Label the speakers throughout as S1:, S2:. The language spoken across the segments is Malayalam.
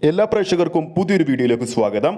S1: എല്ലാ പ്രേക്ഷകർക്കും പുതിയൊരു വീഡിയോയിലേക്ക് സ്വാഗതം.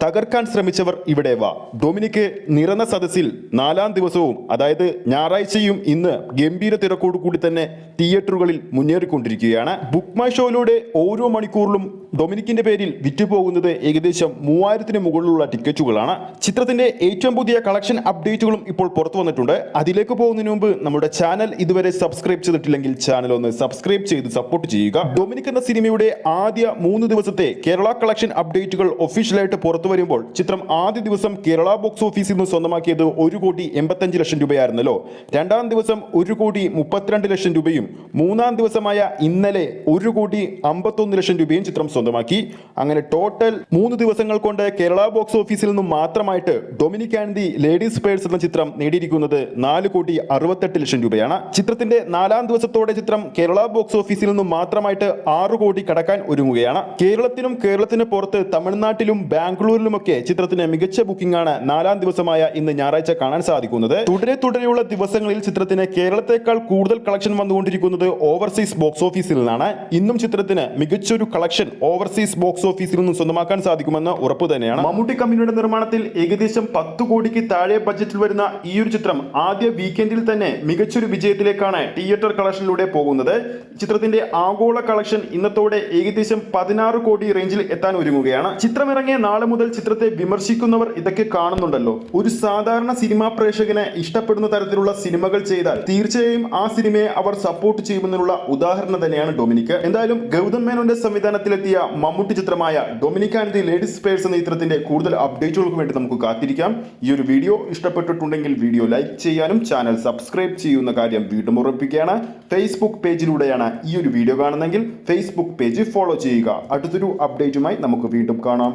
S1: തകർക്കാൻ ശ്രമിച്ചവർ ഇവിടെ വാ. ഡൊമിനിക് നിറഞ്ഞ സദസ്സിൽ 4ാം ദിവസവും അതായത് ഞായറാഴ്ചയും ഇന്ന് ഗംഭീര തിരക്കോടുകൂടി തന്നെ തിയേറ്ററുകളിൽ മുന്നേറിക്കൊണ്ടിരിക്കുകയാണ്. ബുക്ക് മൈ ഷോയിലൂടെ ഓരോ മണിക്കൂറിലും ഡൊമിനിക്കിന്റെ പേരിൽ വിറ്റുപോകുന്നത് ഏകദേശം 3000-ന് മുകളിലുള്ള ടിക്കറ്റുകളാണ്. ചിത്രത്തിന്റെ ഏറ്റവും പുതിയ കളക്ഷൻ അപ്ഡേറ്റുകളും ഇപ്പോൾ പുറത്തു വന്നിട്ടുണ്ട്. അതിലേക്ക് പോകുന്നതിന് മുമ്പ് നമ്മുടെ ചാനൽ ഇതുവരെ സബ്സ്ക്രൈബ് ചെയ്തിട്ടില്ലെങ്കിൽ ചാനൽ ഒന്ന് സബ്സ്ക്രൈബ് ചെയ്ത് സപ്പോർട്ട് ചെയ്യുക. ഡൊമിനിക് എന്ന സിനിമയുടെ ആദ്യ 3 ദിവസത്തെ കേരള കളക്ഷൻ അപ്ഡേറ്റുകൾ ഒഫീഷ്യലായിട്ട് പുറത്തു വരുമ്പോൾ ചിത്രം ആദ്യ ദിവസം കേരള ബോക്സ് ഓഫീസിൽ നിന്ന് സ്വന്തമാക്കിയത് 1,85,00,000 രൂപയായിരുന്നല്ലോ. 2ാം ദിവസം 1,32,00,000 രൂപയും 3ാം ദിവസമായ ഇന്നലെ 1,51,00,000 രൂപയും ചിത്രം സ്വന്തമാക്കി. അങ്ങനെ ടോട്ടൽ 3 ദിവസങ്ങൾ കൊണ്ട് കേരള ബോക്സ് ഓഫീസിൽ നിന്നും മാത്രമായിട്ട് Dominic and the ladies purse എന്ന ചിത്രം നേടിയിരിക്കുന്നത് 4,68,00,000 രൂപയാണ്. ചിത്രത്തിന്റെ 4ാം ദിവസത്തോടെ ചിത്രം കേരള ബോക്സ് ഓഫീസിൽ നിന്നും മാത്രമായിട്ട് 6 കോടി കടക്കാൻ ഒരുങ്ങുകയാണ്. കേരളത്തിന് പുറത്ത് തമിഴ്നാട്ടിലും ബാംഗ്ലൂരിലുമൊക്കെ ചിത്രത്തിന് മികച്ച ബുക്കിംഗ് ആണ് 4ാം ദിവസമായ ഇന്ന് ഞായറാഴ്ച കാണാൻ സാധിക്കുന്നത്. തുടരെയുള്ള ദിവസങ്ങളിൽ ചിത്രത്തിന് കേരളത്തെക്കാൾ കൂടുതൽ കളക്ഷൻ വന്നുകൊണ്ടിരിക്കുന്നത് ഓവർസീസ് ബോക്സ് ഓഫീസിൽ നിന്നാണ്. ഇന്നും ചിത്രത്തിന് മികച്ചൊരു കളക്ഷൻ ഓവർസീസ് ബോക്സ് ഓഫീസിൽ നിന്നും സ്വന്തമാക്കാൻ സാധിക്കുമെന്ന് ഉറപ്പു തന്നെയാണ്. മമ്മൂട്ടി കമ്പനിയുടെ നിർമ്മാണത്തിൽ ഏകദേശം 10 കോടിക്ക് താഴെ ബഡ്ജറ്റിൽ വരുന്ന ഈ ഒരു ചിത്രം ആദ്യ വീക്കെൻഡിൽ തന്നെ മികച്ചൊരു വിജയത്തിലേക്കാണ് തിയേറ്റർ കളക്ഷനിലൂടെ പോകുന്നത്. ചിത്രത്തിന്റെ ആഗോള കളക്ഷൻ ഇന്നത്തോടെ ഏകദേശം 16 കോടി റേഞ്ചിൽ എത്താൻ ഒരുങ്ങുകയാണ്. ചിത്രം ഇറങ്ങിയ നാളെ മുതൽ ചിത്രത്തെ വിമർശിക്കുന്നവർ ഇതൊക്കെ കാണുന്നുണ്ടല്ലോ. ഒരു സാധാരണ സിനിമാ പ്രേക്ഷകന് ഇഷ്ടപ്പെടുന്ന തരത്തിലുള്ള സിനിമകൾ ചെയ്താൽ തീർച്ചയായും ആ സിനിമയെ അവർ സപ്പോർട്ട് ചെയ്യുമെന്നുള്ള ഉദാഹരണം തന്നെയാണ് ഡൊമിനിക്. എന്തായാലും ഗൗതം മേനോന്റെ സംവിധാനത്തിലെത്തിയ മമ്മൂട്ടി ചിത്രമായ Dominic and the ladies purse എന്ന ചിത്രത്തിന്റെ കൂടുതൽ അപ്ഡേറ്റുകൾക്ക് വേണ്ടി നമുക്ക് കാത്തിരിക്കാം. ഈ ഒരു വീഡിയോ ഇഷ്ടപ്പെട്ടിട്ടുണ്ടെങ്കിൽ വീഡിയോ ലൈക്ക് ചെയ്യാനും ചാനൽ സബ്സ്ക്രൈബ് ചെയ്യുന്ന കാര്യം വീണ്ടും ഉറപ്പിക്കുകയാണ്. ഫേസ്ബുക്ക് പേജിലൂടെയാണ് ഈ ഒരു വീഡിയോ കാണുന്നതെങ്കിൽ ഫേസ്ബുക്ക് പേജ് ഫോളോ ചെയ്യുക. അടുത്തൊരു അപ്ഡേറ്റുമായി നമുക്ക് വീണ്ടും കാണാം.